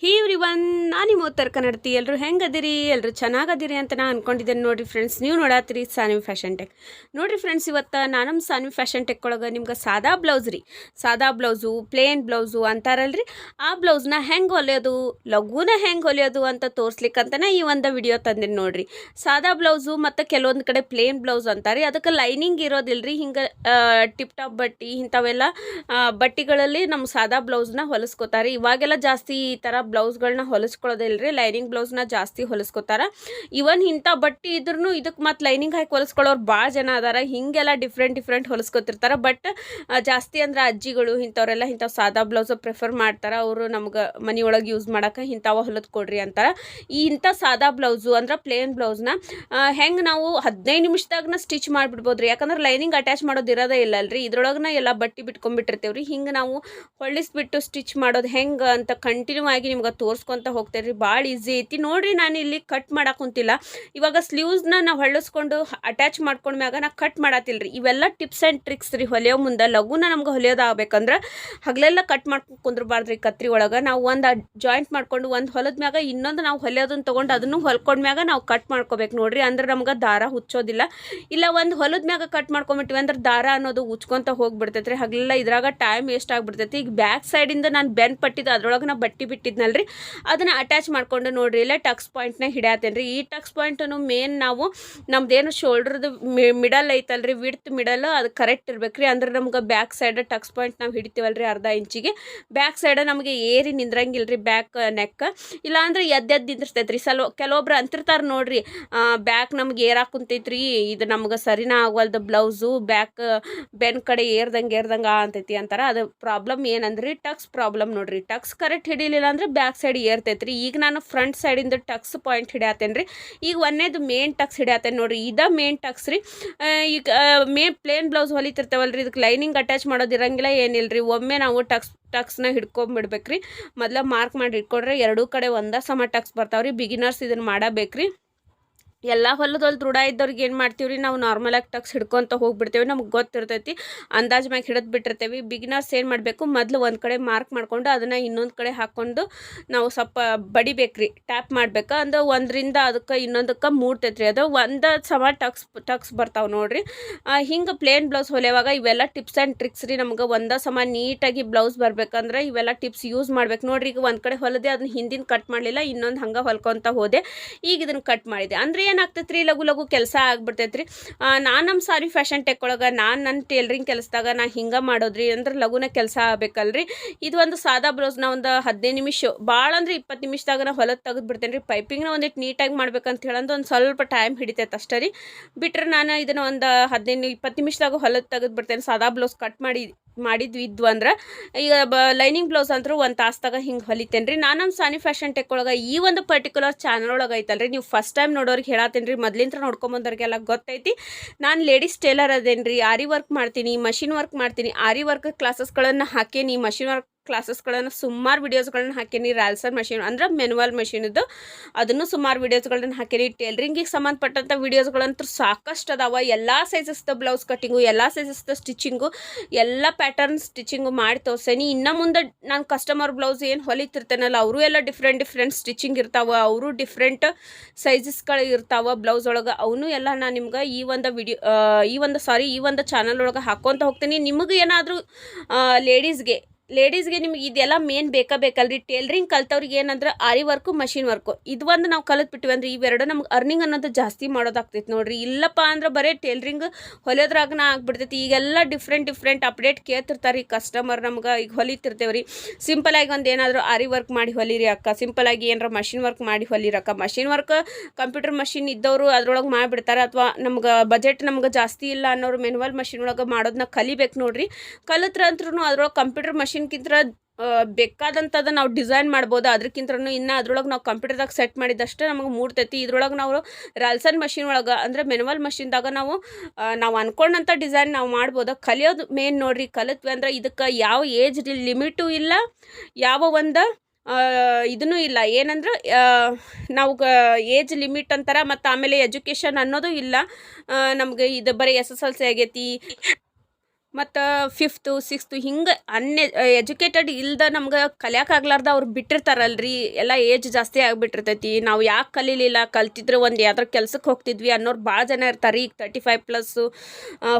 ಹೇ everyone, ನಾನು ನಿಮ್ಮ ಉತ್ತರ ಕನ್ನಡತಿ. ಎಲ್ಲರೂ ಹೆಂಗದಿರಿ? ಎಲ್ಲರೂ ಚೆನ್ನಾಗದಿರಿ ಅಂತ ನಾನು ಅಂದ್ಕೊಂಡಿದ್ದೇನೆ. ನೋಡಿರಿ ಫ್ರೆಂಡ್ಸ್, ನೀವು ನೋಡತ್ತೀರಿ ಸಾನ್ವಿ ಫ್ಯಾಷನ್ ಟೆಕ್. ನೋಡಿರಿ ಫ್ರೆಂಡ್ಸ್, ಇವತ್ತು ನಾನು ನಮ್ಮ ಸಾನ್ವಿ ಫ್ಯಾಷನ್ ಟೆಕ್ ಒಳಗೆ ನಿಮ್ಗೆ ಸಾದಾ ಬ್ಲೌಸ್ ರೀ, ಸಾದಾ ಬ್ಲೌಸು, ಪ್ಲೇನ್ ಬ್ಲೌಸು ಅಂತಾರಲ್ರಿ, ಆ ಬ್ಲೌಸ್ನ ಹೆಂಗೆ ಹೊಲಿಯೋದು, ಲಘುನ ಹೆಂಗೆ ಹೊಲಿಯೋದು ಅಂತ ತೋರಿಸ್ಲಿಕ್ಕಂತನೇ ಈ ಒಂದು ವಿಡಿಯೋ ತಂದಿನಿ. ನೋಡಿರಿ, ಸಾದಾ ಬ್ಲೌಸು ಮತ್ತು ಕೆಲವೊಂದು ಕಡೆ ಪ್ಲೇನ್ ಬ್ಲೌಸ್ ಅಂತಾರೆ. ಅದಕ್ಕೆ ಲೈನಿಂಗ್ ಇರೋದಿಲ್ಲರಿ. ಹಿಂಗೆ ಟಿಪ್ ಟಾಪ್ ಬಟ್ಟೆ ಇಂಥವೆಲ್ಲ ಬಟ್ಟೆಗಳಲ್ಲಿ ನಮ್ಮ ಸಾದಾ ಬ್ಲೌಸ್ನ ಹೊಲಿಸ್ಕೋತಾರೆ. ಇವಾಗೆಲ್ಲ ಜಾಸ್ತಿ ಈ ಥರ ಬ್ಲೌಸ್ಗಳನ್ನ ಹೊಲಿಸ್ಕೊಳ್ಳೋದಿಲ್ಲರಿ, ಲೈನಿಂಗ್ ಬ್ಲೌಸ್ನ ಜಾಸ್ತಿ ಹೊಲಿಸ್ಕೋತಾರೆ. ಇವನ್ ಇಂಥ ಬಟ್ಟೆ ಇದ್ರೂ ಇದಕ್ಕೆ ಮತ್ತು ಲೈನಿಂಗ್ ಹಾಕಿ ಹೊಲಿಸ್ಕೊಳ್ಳೋರು ಭಾಳ ಜನ ಅದಾರ. ಹಿಂಗೆಲ್ಲ ಡಿಫ್ರೆಂಟ್ ಹೊಲಿಸ್ಕೊತಿರ್ತಾರೆ. ಬಟ್ ಜಾಸ್ತಿ ಅಂದ್ರೆ ಅಜ್ಜಿಗಳು ಇಂಥವ್ರೆಲ್ಲ ಇಂಥವು ಸಾದಾ ಬ್ಲೌಸ್ ಪ್ರಿಫರ್ ಮಾಡ್ತಾರೆ. ಅವರು ನಮ್ಗೆ ಮನೆಯೊಳಗೆ ಯೂಸ್ ಮಾಡೋಕೆ ಇಂಥವ ಹೊಲಿದು ಕೊಡ್ರಿ ಅಂತಾರೆ. ಈ ಇಂಥ ಸಾದಾ ಬ್ಲೌಸು ಅಂದ್ರೆ ಪ್ಲೇನ್ ಬ್ಲೌಸ್ನ ಹೆಂಗೆ ನಾವು 15 ನಿಮಿಷದಾಗನ ಸ್ಟಿಚ್ ಮಾಡಿಬಿಡ್ಬೋದು. ಯಾಕಂದ್ರೆ ಲೈನಿಂಗ್ ಅಟ್ಯಾಚ್ ಮಾಡೋದು ಇರೋದೇ ಇಲ್ಲಲ್ರಿ, ಇದ್ರೊಳಗನ ಎಲ್ಲ ಬಟ್ಟೆ ಬಿಟ್ಕೊಂಡ್ಬಿಟ್ಟಿರ್ತೀವ್ರಿ. ಹಿಂಗೆ ನಾವು ಹೊಲಿಸ್ಬಿಟ್ಟು ಸ್ಟಿಚ್ ಮಾಡೋದು ಹೆಂಗೆ ಅಂತ ಕಂಟಿನ್ಯೂ ಆಗಿ ನಿಮ್ಗೆ ತೋರಿಸ್ಕೊತ ಹೋಗ್ತೇವೆ ರೀ. ಭಾಳ ಈಸಿ ಐತಿ ನೋಡಿರಿ. ನಾನು ಇಲ್ಲಿ ಕಟ್ ಮಾಡಕ್ಕೆ ಕುಂತಿಲ್ಲ. ಇವಾಗ ಸ್ಲೀವ್ಸ್ನ ನಾವು ಹೊಲಿಸ್ಕೊಂಡು ಅಟ್ಯಾಚ್ ಮಾಡ್ಕೊಂಡ್ಮ್ಯಾಗ ನಾ ಕಟ್ ಮಾಡತ್ತಿಲ್ರಿ. ಇವೆಲ್ಲ ಟಿಪ್ಸ್ ಆ್ಯಂಡ್ ಟ್ರಿಕ್ಸ್ ರೀ. ಹೊಲಿಯೋ ಮುಂದೆ ಲಘುನ ನಮ್ಗೆ ಹೊಲಿಯೋದಾಗಬೇಕಂದ್ರೆ ಹಗಲೆಲ್ಲ ಕಟ್ ಮಾಡ್ಕೊಂಡು ಕುಂದ್ರಬಾರ್ದ್ರಿ. ಕತ್ರಿ ಒಳಗೆ ನಾವು ಒಂದು ಜಾಯಿಂಟ್ ಮಾಡ್ಕೊಂಡು ಒಂದು ಹೊಲದ್ಮ್ಯಾಗ ಇನ್ನೊಂದು ನಾವು ಹೊಲಿಯೋದನ್ನ ತೊಗೊಂಡು ಅದನ್ನು ಹೊಲ್ಕೊಂಡ್ಮ್ಯಾಗ ನಾವು ಕಟ್ ಮಾಡ್ಕೋಬೇಕು ನೋಡಿರಿ. ಅಂದ್ರೆ ನಮ್ಗೆ ದಾರ ಹುಚ್ಚೋದಿಲ್ಲ. ಇಲ್ಲ ಒಂದು ಹೊಲದ್ಮ್ಯಾಗ ಕಟ್ ಮಾಡ್ಕೊಂಬಿಟ್ಟಿವಿ ಅಂದ್ರೆ ದಾರ ಅನ್ನೋದು ಉಚ್ಕೊಂತ ಹೋಗ್ಬಿಡ್ತೈತೆ ರೀ. ಹಗಲೆಲ್ಲ ಇದ್ರಾಗ ಟೈಮ್ ವೇಸ್ಟ್ ಆಗಿಬಿಡ್ತೈತಿ. ಈಗ ಬ್ಯಾಕ್ ಸೈಡಿಂದ ನಾನು ಬೆನ್ ಪಟ್ಟಿದ್ದು ಅದ್ರೊಳಗೆ ನಾ ಬಟ್ಟೆ ಬಿಟ್ಟಿದ್ನಲ್ರಿ, ಅದನ್ನು ಅಟ್ಯಾಚ್ ಮಾಡ್ಕೊಂಡು ನೋಡ್ರಿ ಇಲ್ಲ ಟಕ್ಸ್ ಪಾಯಿಂಟ್ನ ಹಿಡಿಯತ್ತೇನೆ ರೀ. ಈ ಟಕ್ಸ್ ಪಾಯಿಂಟನ್ನು ಮೇನ್ ನಾವು ನಮ್ದೇನು ಶೋಲ್ಡ್ರದ್ದು ಮಿಡಲ್ ಐತಲ್ರಿ, ವಿಡ್ತ್ ಮಿಡಲ್ ಅದು ಕರೆಕ್ಟ್ ಇರ್ಬೇಕು ರೀ. ಅಂದ್ರೆ ನಮ್ಗೆ ಬ್ಯಾಕ್ ಸೈಡ್ ಟಕ್ಸ್ ಪಾಯಿಂಟ್ ನಾವು ಹಿಡಿತೀವಲ್ರಿ ಅರ್ಧ ಇಂಚಿಗೆ, ಬ್ಯಾಕ್ ಸೈಡ್ ನಮಗೆ ಏರಿ ನಿಂದ್ರಂಗಿಲ್ಲ ರೀ ಬ್ಯಾಕ್ ನೆಕ್. ಇಲ್ಲಾಂದ್ರೆ ಎದ್ದು ನಿಂದಿರ್ತೈತೆ ರೀ. ಕೆಲವೊಬ್ರು ಅಂತಿರ್ತಾರೆ ನೋಡ್ರಿ, ಬ್ಯಾಕ್ ನಮ್ಗೆ ಏರಾಕ್ ಕುಂತೈತ್ರಿ, ಇದು ನಮ್ಗೆ ಸರಿನ ಆಗವಲ್ದು ಬ್ಲೌಸು, ಬ್ಯಾಕ್ ಬೆನ್ ಕಡೆ ಏರ್ದಂಗೆ ಅಂತೈತಿ ಅಂತಾರೆ. ಅದು ಪ್ರಾಬ್ಲಮ್ ಏನಂದ್ರಿ ಟಕ್ಸ್ ಪ್ರಾಬ್ಲಮ್ ನೋಡ್ರಿ. ಟಕ್ಸ್ ಕರೆಕ್ಟ್ ಹಿಡಿಲಿಲ್ಲ ಅಂದ್ರೆ ಬ್ಯಾಕ್ ಸೈಡ್ ಏರ್ತೈತ್ರಿ. ಈಗ ನಾನು ಫ್ರಂಟ್ ಸೈಡಿಂದ ಟಕ್ಸ್ ಪಾಯಿಂಟ್ ಹಿಡಿಯತ್ತೇನೆ ರೀ. ಈಗ ಒಂದೇದು ಮೇನ್ ಟಕ್ಸ್ ಹಿಡಿಯತ್ತೇನೆ ನೋಡ್ರಿ. ಇದ ಮೇನ್ ಟಕ್ಸ್ ರೀ. ಈಗ ಪ್ಲೇನ್ ಬ್ಲೌಸ್ ಹೊಲಿತಿರ್ತೇವಲ್ರಿ, ಇದಕ್ಕೆ ಲೈನಿಂಗ್ ಅಟ್ಯಾಚ್ ಮಾಡೋದು ಇರಂಗಿಲ್ಲ ಏನಿಲ್ರಿ. ಒಮ್ಮೆ ನಾವು ಟಕ್ಸ್ನ ಹಿಡ್ಕೊಂಬಿಡ್ಬೇಕ್ರಿ. ಮೊದಲ ಮಾರ್ಕ್ ಮಾಡಿ ಹಿಡ್ಕೊಂಡ್ರೆ ಎರಡೂ ಕಡೆ ಒಂದೇ ಸಮ ಟಕ್ಸ್ ಬರ್ತಾವ್ರಿ. ಬಿಗಿನರ್ಸ್ ಇದನ್ನು ಮಾಡಬೇಕ್ರಿ. ಎಲ್ಲ ಹೊಲದಲ್ಲಿ ದೃಢ ಇದ್ದವ್ರಿಗೆ ಏನು ಮಾಡ್ತೀವಿ ರೀ, ನಾವು ನಾರ್ಮಲಾಗಿ ಟಕ್ಸ್ ಹಿಡ್ಕೊತ ಹೋಗ್ಬಿಡ್ತೇವೆ. ನಮ್ಗೆ ಗೊತ್ತಿರ್ತೈತಿ, ಅಂದಾಜು ಮ್ಯಾಗ ಹಿಡಿದು ಬಿಟ್ಟಿರ್ತೇವೆ. ಬಿಗಿನರ್ಸ್ ಏನು ಮಾಡಬೇಕು, ಮೊದಲು ಒಂದು ಕಡೆ ಮಾರ್ಕ್ ಮಾಡ್ಕೊಂಡು ಅದನ್ನು ಇನ್ನೊಂದು ಕಡೆ ಹಾಕ್ಕೊಂಡು ನಾವು ಸ್ವಲ್ಪ ಬಡಿಬೇಕ್ರಿ, ಟ್ಯಾಪ್ ಮಾಡ್ಬೇಕು. ಅಂದ್ರೆ ಒಂದರಿಂದ ಅದಕ್ಕೆ ಇನ್ನೊಂದಕ್ಕೆ ಮೂಡ್ತೈತೆ ರೀ. ಅದು ಒಂದು ಸಮ ಟಕ್ಸ್ ಬರ್ತಾವೆ ನೋಡ್ರಿ. ಹಿಂಗೆ ಪ್ಲೇನ್ ಬ್ಲೌಸ್ ಹೊಲಿಯುವಾಗ ಇವೆಲ್ಲ ಟಿಪ್ಸ್ ಆ್ಯಂಡ್ ಟ್ರಿಕ್ಸ್ ರೀ. ನಮ್ಗೆ ಒಂದೇ ಸಮ ನೀಟಾಗಿ ಬ್ಲೌಸ್ ಬರ್ಬೇಕಂದ್ರೆ ಇವೆಲ್ಲ ಟಿಪ್ಸ್ ಯೂಸ್ ಮಾಡ್ಬೇಕು ನೋಡ್ರಿ. ಈಗ ಒಂದು ಕಡೆ ಹೊಲಿದೆ, ಅದನ್ನ ಹಿಂದಿನ ಕಟ್ ಮಾಡಲಿಲ್ಲ, ಇನ್ನೊಂದು ಹಂಗೆ ಹೊಲ್ಕೊತ ಹೋದೆ. ಈಗ ಇದನ್ನು ಕಟ್ ಮಾಡಿದೆ ಅಂದರೆ ಏನಾಗ್ತೈತೆ ರೀ, ಲಘು ಕೆಲಸ ಆಗ್ಬಿಡ್ತೈತೆ ರೀ. ನಾನು ನಮ್ಮ ಸಾರಿ ಫ್ಯಾಷನ್ ಟೆಕ್ ಒಳಗೆ ನಾನು ನನ್ನ ಟೇಲರಿಂಗ್ ಕೆಲಸದಾಗ ನಾ ಹಿಂಗೆ ಮಾಡೋದ್ರಿ. ಅಂದ್ರೆ ಲಘುನ ಕೆಲಸ ಆಗ್ಬೇಕಲ್ರಿ. ಇದು ಒಂದು ಸಾದಾ ಬ್ಲೌಸ್ನ ಒಂದು 15 ನಿಮಿಷ, ಭಾಳ ಅಂದ್ರೆ 20 ನಿಮಿಷದಾಗ ನಾ ಹೊಲದು ತೆಗೆದು ಬಿಡ್ತೇನೆ ರೀ. ಪೈಪಿಂಗ್ನ ಒಂದಿಟ್ಟು ನೀಟಾಗಿ ಮಾಡ್ಬೇಕಂತ ಹೇಳಂದು ಒಂದು ಸ್ವಲ್ಪ ಟೈಮ್ ಹಿಡಿತೈತೆ ಅಷ್ಟೇ ರೀ. ಬಿಟ್ಟರೆ ನಾನು ಇದನ್ನು ಒಂದು 15-20 ನಿಮಿಷದಾಗ ಹೊಲದು ತೆಗೆದು ಬಿಡ್ತೇನೆ. ಸಾದಾ ಬ್ಲೌಸ್ ಕಟ್ ಮಾಡಿದ್ವು ಅಂದ್ರೆ. ಈಗ ಲೈನಿಂಗ್ ಬ್ಲೌಸ್ ಅಂತೂ ಒಂದು ತಾಸ್ದಾಗ ಹಿಂಗೆ ಹೊಲಿತೇನೆ ರೀ. ನಾನು ನಮ್ಮ ಸಾನಿ ಫ್ಯಾಷನ್ ಟೆಕ್ ಒಳಗೆ ಈ ಒಂದು ಪರ್ಟಿಕ್ಯುಲರ್ ಚಾನಲ್ ಒಳಗೆ ಐತಲ್ರಿ, ನೀವು ಫಸ್ಟ್ ಟೈಮ್ ನೋಡೋರಿಗೆ ಹೇಳತ್ತೇನೆ ರೀ, ಮೊದ್ಲಿಂತ್ರ ನೋಡ್ಕೊಂಬಂದವ್ರಿಗೆಲ್ಲ ಗೊತ್ತೈತಿ. ನಾನು ಲೇಡೀಸ್ ಟೇಲರ್ ಅದೇನು ರೀ, ಆರಿ ವರ್ಕ್ ಮಾಡ್ತೀನಿ, ಮಷಿನ್ ವರ್ಕ್ ಮಾಡ್ತೀನಿ. ಆರಿ ವರ್ಕ್ ಕ್ಲಾಸಸ್ಗಳನ್ನು ಹಾಕೇನಿ, ಮಷಿನ್ ವರ್ಕ್ ಕ್ಲಾಸಸ್ಗಳನ್ನು ಸುಮಾರು ವೀಡಿಯೋಸ್ಗಳನ್ನ ಹಾಕೀನಿ. ರಾಲ್ಸನ್ ಮಷಿನ್ ಅಂದ್ರೆ ಮೆನ್ಯುವಲ್ ಮಷಿನದ್ದು, ಅದನ್ನು ಸುಮಾರು ವೀಡಿಯೋಸ್ಗಳನ್ನ ಹಾಕೀನಿ. ಟೇಲರಿಂಗಿಗೆ ಸಂಬಂಧಪಟ್ಟಂಥ ವೀಡಿಯೋಸ್ಗಳಂತೂ ಸಾಕಷ್ಟು ಅದಾವ. ಎಲ್ಲ ಸೈಜಸ್ದ ಬ್ಲೌಸ್ ಕಟ್ಟಿಂಗು, ಎಲ್ಲ ಸೈಜಸ್ದ ಸ್ಟಿಚಿಂಗು, ಎಲ್ಲ ಪ್ಯಾಟರ್ನ್ ಸ್ಟಿಚಿಂಗು ಮಾಡಿ ತೋರ್ಸೇನಿ. ಇನ್ನು ಮುಂದೆ ನಾನು ಕಸ್ಟಮರ್ ಬ್ಲೌಸ್ ಏನು ಹೊಲಿತಿರ್ತೇನಲ್ಲ, ಅವರು ಎಲ್ಲ ಡಿಫ್ರೆಂಟ್ ಸ್ಟಿಚಿಂಗ್ ಇರ್ತಾವೆ, ಅವರು ಡಿಫ್ರೆಂಟ್ ಸೈಜಸ್ಗಳು ಇರ್ತಾವೆ ಬ್ಲೌಸ್ ಒಳಗೆ. ಅವನು ಎಲ್ಲ ನಾನು ನಿಮ್ಗೆ ಈ ಒಂದು ಚಾನಲ್ ಒಳಗೆ ಹಾಕ್ಕೊತ ಹೋಗ್ತೀನಿ. ನಿಮಗೆ ಏನಾದರೂ ಲೇಡೀಸ್ಗೆ ನಿಮ್ಗೆ ಇದೆಲ್ಲ ಮೇನ್ ಬೇಕಲ್ರಿ. ಟೇಲರಿಂಗ್ ಕಲ್ತವ್ರಿಗೆ ಏನಂದ್ರೆ ಆರಿ ವರ್ಕು, ಮಷಿನ್ ವರ್ಕು ಇದು ಒಂದು ನಾವು ಕಲಿತ್ಬಿಟ್ಟಿವಿ ಅಂದ್ರೆ ಇವೆರಡು ನಮ್ಗೆ ಅರ್ನಿಂಗ್ ಅನ್ನೋದು ಜಾಸ್ತಿ ಮಾಡೋದಾಗ್ತೈತಿ ನೋಡ್ರಿ. ಇಲ್ಲಪ್ಪ ಅಂದ್ರೆ ಬರೀ ಟೇಲರಿಂಗ್ ಹೊಲಿಯೋದ್ರಾಗನ ಆಗ್ಬಿಡ್ತೈತಿ. ಈಗೆಲ್ಲ ಡಿಫ್ರೆಂಟ್ ಅಪ್ಡೇಟ್ ಕೇಳ್ತಿರ್ತಾರೆ ಈ ಕಸ್ಟಮರ್ ನಮ್ಗೆ. ಈಗ ಹೊಲಿತಿರ್ತೇವೆ ರೀ, ಸಿಂಪಲಾಗಿ ಒಂದು ಏನಾದರೂ ಆರಿ ವರ್ಕ್ ಮಾಡಿ ಹೊಲಿರಿ ಅಕ್ಕ, ಸಿಂಪಲಾಗಿ ಏನಾರ ಮಷಿನ್ ವರ್ಕ್ ಮಾಡಿ ಹೊಲಿರಕ್ಕ. ಮಷಿನ್ ವರ್ಕ್ ಕಂಪ್ಯೂಟರ್ ಮಷಿನ್ ಇದ್ದವರು ಅದ್ರೊಳಗೆ ಮಾಡಿಬಿಡ್ತಾರೆ. ಅಥವಾ ನಮ್ಗೆ ಬಜೆಟ್ ನಮ್ಗೆ ಜಾಸ್ತಿ ಇಲ್ಲ ಅನ್ನೋರು ಮೆನ್ಯುವಲ್ ಮಷಿನ್ ಒಳಗೆ ಮಾಡೋದನ್ನ ಕಲಿಬೇಕು ನೋಡ್ರಿ. ಕಲಿತ್ರಂತ್ರೂ ಅದ್ರೊಳಗೆ ಕಂಪ್ಯೂಟರ್ ಮಷಿನ್ಕಿಂತ ಬೇಕಾದಂಥದ್ದು ನಾವು ಡಿಸೈನ್ ಮಾಡ್ಬೋದು. ಅದಕ್ಕಿಂತನೂ ಇನ್ನು ಅದ್ರೊಳಗೆ ನಾವು ಕಂಪ್ಯೂಟರ್ದಾಗ ಸೆಟ್ ಮಾಡಿದಷ್ಟೇ ನಮಗೆ ಮೂಡ್ತೈತಿ. ಇದ್ರೊಳಗೆ ನಾವು ರಾಲ್ಸನ್ ಮಷಿನ್ ಒಳಗೆ ಅಂದರೆ ಮೆನ್ಯುವಲ್ ಮಷಿನ್ದಾಗ ನಾವು ಅಂದ್ಕೊಂಡಂಥ ಡಿಸೈನ್ ನಾವು ಮಾಡ್ಬೋದು. ಕಲಿಯೋದು ಮೇನ್ ನೋಡ್ರಿ. ಕಲಿತ್ವಿ ಅಂದ್ರೆ ಇದಕ್ಕೆ ಯಾವ ಏಜ್ ಲಿಮಿಟು ಇಲ್ಲ, ಯಾವ ಒಂದು ಇದೂ ಇಲ್ಲ. ಏನಂದ್ರೆ ನಾವು ಏಜ್ ಲಿಮಿಟ್ ಅಂತಾರೆ. ಮತ್ತು ಆಮೇಲೆ ಎಜುಕೇಷನ್ ಅನ್ನೋದು ಇಲ್ಲ ನಮಗೆ. ಇದು ಬರೀ SSLC ಆಗೈತಿ ಮತ್ತು 5th 6th ಹಿಂಗೆ ಎಜುಕೇಟೆಡ್ ಇಲ್ದ ನಮ್ಗೆ ಕಲಿಯೋಕ್ಕಾಗ್ಲಾರ್ದ ಅವ್ರು ಬಿಟ್ಟಿರ್ತಾರಲ್ರಿ, ಎಲ್ಲ ಏಜ್ ಜಾಸ್ತಿ ಆಗಿಬಿಟ್ಟಿರ್ತೈತಿ. ನಾವು ಯಾಕೆ ಕಲೀಲಿಲ್ಲ, ಕಲ್ತಿದ್ರೆ ಒಂದು ಯಾವ್ದಾರು ಕೆಲ್ಸಕ್ಕೆ ಹೋಗ್ತಿದ್ವಿ ಅನ್ನೋರು ಭಾಳ ಜನ ಇರ್ತಾರೆ. ಈಗ 35+,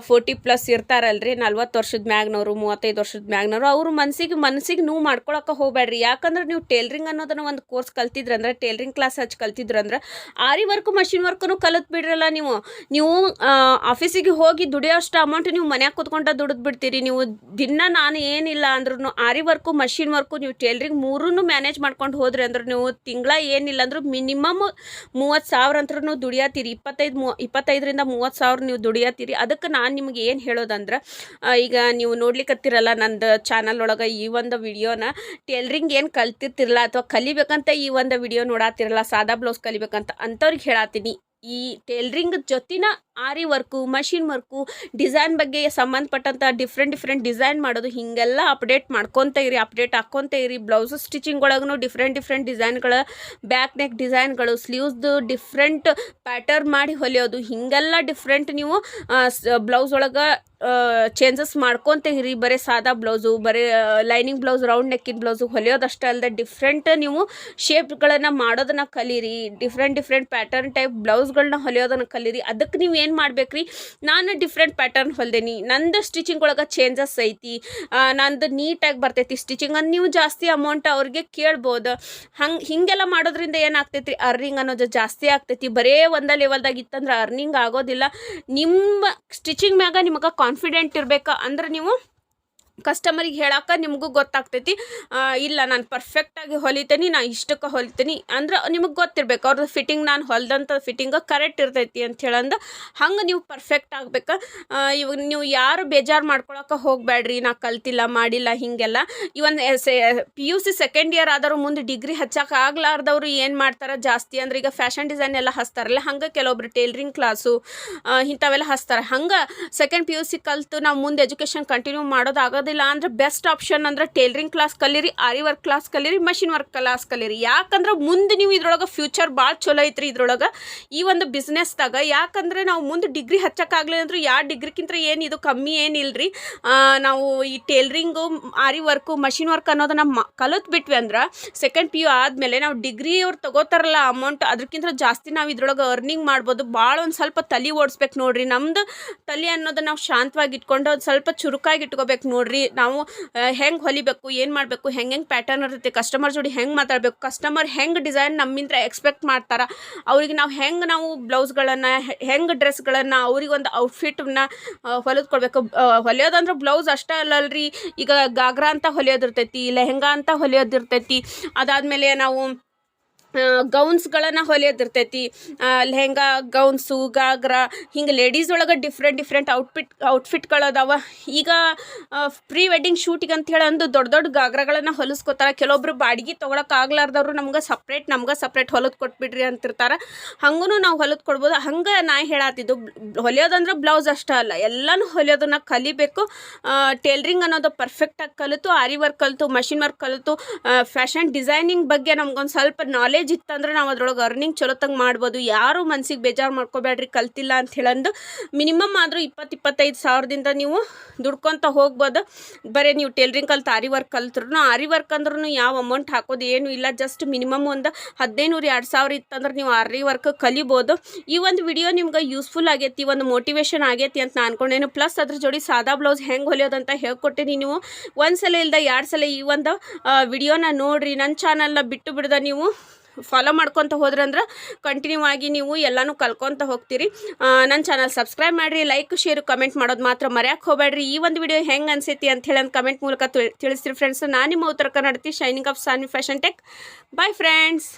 40+ ಇರ್ತಾರಲ್ರಿ, 40 ವರ್ಷದ ಮ್ಯಾಗ್ನವರು, 35 ವರ್ಷದ ಮ್ಯಾಗ್ನವರು. ಅವ್ರ ಮನಸ್ಸಿಗೆ ನೋವು ಮಾಡ್ಕೊಳಕ್ಕೆ ಹೋಗ್ಬೇಡ್ರಿ. ಯಾಕಂದ್ರೆ ನೀವು ಟೇಲ್ರಿಂಗ್ ಅನ್ನೋದನ್ನ ಒಂದು ಕೋರ್ಸ್ ಕಲ್ತಿದ್ರಂದ್ರೆ, ಟೇಲ್ರಿಂಗ್ ಕ್ಲಾಸ್ ಹಚ್ಚಿ ಕಲ್ತಿದ್ರಂದ್ರೆ, ಆರಿ ವರ್ಕು ಮಷಿನ್ ವರ್ಕೂ ಕಲಿತು ಬಿಡ್ರಲ್ಲ. ನೀವು ಆಫೀಸಿಗೆ ಹೋಗಿ ದುಡಿಯೋಷ್ಟು ಅಮೌಂಟ್ ನೀವು ಮನ್ಯಾಗ ಕೂತ್ಕೊಂಡ ದುಡಿದು ಬಿಡ್ತೀರಿ. ನೀವು ದಿನ ನಾನು ಏನಿಲ್ಲ ಅಂದ್ರೂ ಆರಿ ವರ್ಕು ಮಷಿನ್ ವರ್ಕು ನೀವು ಟೇಲ್ರಿಂಗ್ ಮೂರನ್ನು ಮ್ಯಾನೇಜ್ ಮಾಡ್ಕೊಂಡು ಹೋದ್ರಿ ಅಂದ್ರೆ ನೀವು ತಿಂಗಳ ಏನಿಲ್ಲ ಅಂದ್ರೂ ಮಿನಿಮಮ್ 30,000 ಅಂತರೂ ದುಡಿಯತ್ತೀರಿ. 25ರಿಂದ 30,000 ನೀವು ದುಡಿಯತ್ತೀರಿ. ಅದಕ್ಕೆ ನಾನು ನಿಮ್ಗೆ ಏನು ಹೇಳೋದಂದ್ರೆ, ಈಗ ನೀವು ನೋಡ್ಲಿಕ್ಕತ್ತಿರಲ್ಲ ನಂದು ಚಾನಲ್ ಒಳಗೆ ಈ ಒಂದು ವಿಡಿಯೋನ, ಟೇಲ್ರಿಂಗ್ ಏನು ಕಲ್ತಿರ್ತಿರಲ್ಲ ಅಥವಾ ಕಲಿಬೇಕಂತ ಈ ಒಂದು ವಿಡಿಯೋ ನೋಡಾತಿರಲ್ಲ, ಸಾದಾ ಬ್ಲೌಸ್ ಕಲಿಬೇಕಂತ ಅಂಥವ್ರಿಗೆ ಹೇಳತ್ತೀನಿ, ಈ ಟೇಲ್ರಿಂಗ್ ಜೊತಿನ ಆರಿ ವರ್ಕು ಮಷಿನ್ ವರ್ಕು ಡಿಸೈನ್ ಬಗ್ಗೆ ಸಂಬಂಧಪಟ್ಟಂಥ ಡಿಫ್ರೆಂಟ್ ಡಿಸೈನ್ ಮಾಡೋದು ಹೀಗೆಲ್ಲ ಅಪ್ಡೇಟ್ ಮಾಡ್ಕೊತ ಇರಿ, ಅಪ್ಡೇಟ್ ಹಾಕ್ಕೊತ ಇರಿ. ಬ್ಲೌಸ್ ಸ್ಟಿಚಿಂಗ್ ಒಳಗೂ ಡಿಫ್ರೆಂಟ್ ಡಿಸೈನ್ಗಳು, ಬ್ಯಾಕ್ ನೆಕ್ ಡಿಸೈನ್ಗಳು, ಸ್ಲೀವ್ಸ್ದು ಡಿಫ್ರೆಂಟ್ ಪ್ಯಾಟರ್ನ್ ಮಾಡಿ ಹೊಲಿಯೋದು, ಹೀಗೆಲ್ಲ ಡಿಫ್ರೆಂಟ್ ನೀವು ಬ್ಲೌಸ್ ಒಳಗೆ ಚೇಂಜಸ್ ಮಾಡ್ಕೊತ ಇರಿ. ಬರೀ ಸಾದಾ ಬ್ಲೌಸು, ಬರೀ ಲೈನಿಂಗ್ ಬ್ಲೌಸ್, ರೌಂಡ್ ನೆಕ್ಕಿನ ಬ್ಲೌಸು ಹೊಲಿಯೋದಷ್ಟೇ ಅಲ್ಲದೆ ಡಿಫ್ರೆಂಟ್ ನೀವು ಶೇಪ್ಗಳನ್ನು ಮಾಡೋದನ್ನು ಕಲೀರಿ. ಡಿಫ್ರೆಂಟ್ ಪ್ಯಾಟರ್ನ್ ಟೈಪ್ ಬ್ಲೌಸ್ಗಳನ್ನ ಹೊಲಿಯೋದನ್ನು ಕಲೀರಿ. ಅದಕ್ಕೆ ನೀವು ಏನು ಮಾಡ್ಬೇಕ್ರಿ, ನಾನು ಡಿಫ್ರೆಂಟ್ ಪ್ಯಾಟರ್ನ್ ಹೊಲ್ದೇನಿ, ನಂದು ಸ್ಟಿಚಿಂಗ್ ಒಳಗೆ ಚೇಂಜಸ್ ಐತಿ, ನಂದು ನೀಟಾಗಿ ಬರ್ತೈತಿ ಸ್ಟಿಚಿಂಗ್ ಅಂತ ನೀವು ಜಾಸ್ತಿ ಅಮೌಂಟ್ ಅವ್ರಿಗೆ ಕೇಳ್ಬೋದು. ಹೀಗೆಲ್ಲ ಮಾಡೋದ್ರಿಂದ ಏನಾಗ್ತೈತಿ ರೀ, ಅರ್ನಿಂಗ್ ಅನ್ನೋದು ಜಾಸ್ತಿ ಆಗ್ತೈತಿ. ಬರೇ ಒಂದೇ ಲೆವೆಲ್ದಾಗ ಇತ್ತಂದ್ರೆ ಅರ್ನಿಂಗ್ ಆಗೋದಿಲ್ಲ. ನಿಮ್ಮ ಸ್ಟಿಚಿಂಗ್ ಮ್ಯಾಗ ನಿಮಗೆ ಕಾನ್ಫಿಡೆಂಟ್ ಇರಬೇಕು. ಅಂದ್ರೆ ನೀವು ಕಸ್ಟಮರಿಗೆ ಹೇಳಕ್ಕೆ ನಿಮಗೂ ಗೊತ್ತಾಗ್ತೈತಿ, ಇಲ್ಲ ನಾನು ಪರ್ಫೆಕ್ಟಾಗಿ ಹೊಲಿತೀನಿ, ನಾನು ಇಷ್ಟಕ್ಕೆ ಹೊಲಿತೀನಿ ಅಂದ್ರೆ ನಿಮಗೆ ಗೊತ್ತಿರ್ಬೇಕು ಅವ್ರದ್ದು ಫಿಟ್ಟಿಂಗ್, ನಾನು ಹೊಲ್ದಂಥ ಫಿಟ್ಟಿಂಗ್ ಕರೆಕ್ಟ್ ಇರ್ತೈತಿ ಅಂತ ಹೇಳಂದು. ಹಂಗೆ ನೀವು ಪರ್ಫೆಕ್ಟ್ ಆಗ್ಬೇಕು. ಇವಾಗ ನೀವು ಯಾರು ಬೇಜಾರು ಮಾಡ್ಕೊಳಕ್ಕೆ ಹೋಗಬೇಡ್ರಿ, ನಾ ಕಲ್ತಿಲ್ಲ ಮಾಡಿಲ್ಲ ಹೀಗೆಲ್ಲ. ಇವನ್ PUC ಸೆಕೆಂಡ್ ಇಯರ್ ಆದರೂ ಮುಂದೆ ಡಿಗ್ರಿ ಹಚ್ಚಕ್ಕೆ ಆಗ್ಲಾರ್ದವ್ರು ಏನು ಮಾಡ್ತಾರೆ ಜಾಸ್ತಿ ಅಂದ್ರೆ, ಈಗ ಫ್ಯಾಷನ್ ಡಿಸೈನ್ ಎಲ್ಲ ಹಚ್ತಾರಲ್ಲ, ಹಂಗೆ ಕೆಲವೊಬ್ರು ಟೇಲ್ರಿಂಗ್ ಕ್ಲಾಸು ಇಂಥವೆಲ್ಲ ಹಚ್ತಾರೆ. ಹಂಗೆ ಸೆಕೆಂಡ್ PUC ಕಲಿತು ನಾವು ಮುಂದೆ ಎಜುಕೇಷನ್ ಕಂಟಿನ್ಯೂ ಮಾಡೋದಾಗೋದಿಲ್ಲ ಅಂದ್ರೆ ಬೆಸ್ಟ್ ಆಪ್ಷನ್ ಅಂದ್ರೆ ಟೇಲ್ರಿಂಗ್ ಕ್ಲಾಸ್ ಕಲೀರಿ, ಆರಿ ವರ್ಕ್ ಕ್ಲಾಸ್ ಕಲೀರಿ, ಮಷಿನ್ ವರ್ಕ್ ಕ್ಲಾಸ್ ಕಲೀರಿ. ಯಾಕಂದ್ರೆ ಮುಂದೆ ನೀವು ಇದ್ರೊಳಗೆ ಫ್ಯೂಚರ್ ಭಾಳ ಚಲೋ ಐತ್ರಿ ಇದ್ರೊಳಗೆ ಈ ಒಂದು ಬಿಸ್ನೆಸ್ದಾಗ. ಯಾಕಂದ್ರೆ ನಾವು ಮುಂದೆ ಡಿಗ್ರಿ ಹಚ್ಚಕ್ಕಾಗಲಿ ಅಂದ್ರೆ ಯಾವ ಡಿಗ್ರಿಕ್ಕಿಂತ ಏನು ಇದು ಕಮ್ಮಿ ಏನಿಲ್ಲರಿ. ನಾವು ಈ ಟೇಲ್ರಿಂಗು, ಆರಿ ವರ್ಕು, ಮಷಿನ್ ವರ್ಕ್ ಅನ್ನೋದನ್ನ ಕಲಿತು ಬಿಟ್ವಿ ಅಂದ್ರೆ ಸೆಕೆಂಡ್ PU ಆದಮೇಲೆ ನಾವು ಡಿಗ್ರಿ ಅವ್ರು ತಗೋತಾರಲ್ಲ ಅಮೌಂಟ್, ಅದಕ್ಕಿಂತ ಜಾಸ್ತಿ ನಾವು ಇದ್ರೊಳಗೆ ಅರ್ನಿಂಗ್ ಮಾಡ್ಬೋದು. ಭಾಳ ಒಂದು ಸ್ವಲ್ಪ ತಲೆ ಓಡಿಸ್ಬೇಕು ನೋಡ್ರಿ. ನಮ್ದು ತಲೆ ಅನ್ನೋದನ್ನ ನಾವು ಶಾಂತವಾಗಿ ಇಟ್ಕೊಂಡು ಒಂದು ಸ್ವಲ್ಪ ಚುರುಕಾಗಿ ಇಟ್ಕೋಬೇಕು ನೋಡ್ರಿ. ನಾವು ಹೆಂಗೆ ಹೊಲಿಬೇಕು, ಏನು ಮಾಡಬೇಕು, ಹೆಂಗೆ ಪ್ಯಾಟರ್ನ್ ಇರ್ತೈತಿ, ಕಸ್ಟಮರ್ ಜೋಡಿ ಹೆಂಗೆ ಮಾತಾಡಬೇಕು, ಕಸ್ಟಮರ್ ಹೆಂಗೆ ಡಿಸೈನ್ ನಮ್ಮಿಂದ ಎಕ್ಸ್ಪೆಕ್ಟ್ ಮಾಡ್ತಾರೆ, ಅವ್ರಿಗೆ ನಾವು ಬ್ಲೌಸ್ಗಳನ್ನು ಹೆಂಗೆ ಡ್ರೆಸ್ಗಳನ್ನು ಅವ್ರಿಗೊಂದು ಔಟ್ಫಿಟ್ನ ಹೊಲಿದು ಕೊಡಬೇಕು. ಹೊಲಿಯೋದಂದ್ರೆ ಬ್ಲೌಸ್ ಅಷ್ಟೇ ಅಲ್ಲಲ್ರಿ, ಈಗ ಗಾಗ್ರಾ ಅಂತ ಹೊಲಿಯೋದಿರ್ತೈತಿ, ಲೆಹಂಗಾ ಅಂತ ಹೊಲಿಯೋದಿರ್ತೈತಿ, ಅದಾದಮೇಲೆ ನಾವು ಗೌನ್ಸ್ಗಳನ್ನು ಹೊಲಿಯೋದಿರ್ತೈತಿ, ಲೆಹಂಗಾ, ಗೌನ್ಸು, ಗಾಗ್ರಾ, ಹಿಂಗೆ ಲೇಡೀಸ್ ಒಳಗೆ ಡಿಫ್ರೆಂಟ್ ಔಟ್ಫಿಟ್ಗಳದಾವ. ಈಗ ಪ್ರೀ ವೆಡ್ಡಿಂಗ್ ಶೂಟಿಗೆ ಅಂಥೇಳಿ ಅಂದು ದೊಡ್ಡ ಗಾಗ್ರಾಗಳನ್ನು ಹೊಲಿಸ್ಕೊತಾರೆ. ಕೆಲವೊಬ್ರು ಬಾಡಿಗೆ ತೊಗೊಳಕ್ಕಾಗ್ಲಾರ್ದವ್ರು ನಮ್ಗೆ ಸಪ್ರೇಟ್ ಹೊಲಿದು ಕೊಟ್ಬಿಡ್ರಿ ಅಂತಿರ್ತಾರೆ. ಹಂಗೂ ನಾವು ಹೊಲಿದು ಕೊಡ್ಬೋದು. ಹಂಗೆ ನಾ ಹೇಳತ್ತಿದ್ದು, ಹೊಲಿಯೋದಂದ್ರೆ ಬ್ಲೌಸ್ ಅಷ್ಟೇ ಅಲ್ಲ, ಎಲ್ಲನೂ ಹೊಲಿಯೋದನ್ನು ಕಲಿಬೇಕು. ಟೇಲ್ರಿಂಗ್ ಅನ್ನೋದು ಪರ್ಫೆಕ್ಟಾಗಿ ಕಲಿತು, ಆರಿ ವರ್ಕ್ ಕಲಿತು, ಮಷಿನ್ ವರ್ಕ್ ಕಲಿತು, ಫ್ಯಾಷನ್ ಡಿಸೈನಿಂಗ್ ಬಗ್ಗೆ ನಮ್ಗೊಂದು ಸ್ವಲ್ಪ ನಾಲೆಜ್ ಇತ್ತಂದ್ರೆ ನಾವು ಅದ್ರೊಳಗೆ ಅರ್ನಿಂಗ್ ಚಲೋತ್ತಂಗೆ ಮಾಡ್ಬೋದು. ಯಾರು ಮನ್ಸಿಗೆ ಬೇಜಾರು ಮಾಡ್ಕೋಬೇಡ್ರಿ ಕಲ್ತಿಲ್ಲ ಅಂತ ಹೇಳಂದು. ಮಿನಿಮಮ್ ಆದರೂ 20-25 ಸಾವಿರದಿಂದ ನೀವು ದುಡ್ಕೊತ ಹೋಗ್ಬೋದು. ಬರೀ ನೀವು ಟೇಲ್ರಿಂಗ್ ಕಲ್ತು ಆರಿ ವರ್ಕ್ ಕಲ್ತ್ರು, ಆರಿ ವರ್ಕ್ ಅಂದ್ರೂ ಯಾವ ಅಮೌಂಟ್ ಹಾಕೋದು ಏನೂ ಇಲ್ಲ, ಜಸ್ಟ್ ಮಿನಿಮಮ್ ಒಂದು 1500-2000 ಇತ್ತಂದ್ರೆ ನೀವು ಆರಿ ವರ್ಕ್ ಕಲಿಬೋದು. ಈ ಒಂದು ವಿಡಿಯೋ ನಿಮ್ಗೆ ಯೂಸ್ಫುಲ್ ಆಗೈತಿ, ಒಂದು ಮೋಟಿವೇಶನ್ ಆಗೈತಿ ಅಂತ ನಾನು ಅನ್ಕೊಂಡೇನು. ಪ್ಲಸ್ ಅದ್ರ ಜೋಡಿ ಸಾದಾ ಬ್ಲೌಸ್ ಹೆಂಗೆ ಹೊಲಿಯೋದಂತ ಹೇಳ್ಕೊಟ್ಟಿನಿ. ನೀವು ಒಂದು ಸಲ ಇಲ್ದ 2 ಸಲ ಈ ಒಂದು ವಿಡಿಯೋನ ನೋಡ್ರಿ. ನನ್ನ ಚಾನಲ್ನ ಬಿಟ್ಟು ಬಿಡ್ದ ನೀವು ಫಾಲೋ ಮಾಡ್ಕೊತ ಹೋದ್ರಂದ್ರೆ ಕಂಟಿನ್ಯೂ ಆಗಿ ನೀವು ಎಲ್ಲನೂ ಕಲ್ಕೊತ ಹೋಗ್ತೀರಿ. ನನ್ನ ಚಾನಲ್ ಸಬ್ಸ್ಕ್ರೈಬ್ ಮಾಡಿರಿ, ಲೈಕ್ ಶೇರ್ ಕಮೆಂಟ್ ಮಾಡೋದು ಮಾತ್ರ ಮರೆಯಕ್ಕೆ ಹೋಗಬೇಡ್ರಿ. ಈ ಒಂದು ವಿಡಿಯೋ ಹೆಂಗೆ ಅನ್ಸೈತಿ ಅಂತ ಹೇಳಿ ಕಮೆಂಟ್ ಮೂಲಕ ತಿಳಿಸ್ತೀರಿ ಫ್ರೆಂಡ್ಸ್. ನಾನು ನಿಮ್ಮ ಉತ್ತರ ಕನ್ನಡತಿ, shining of Saanvi fashion tech. Bye friends.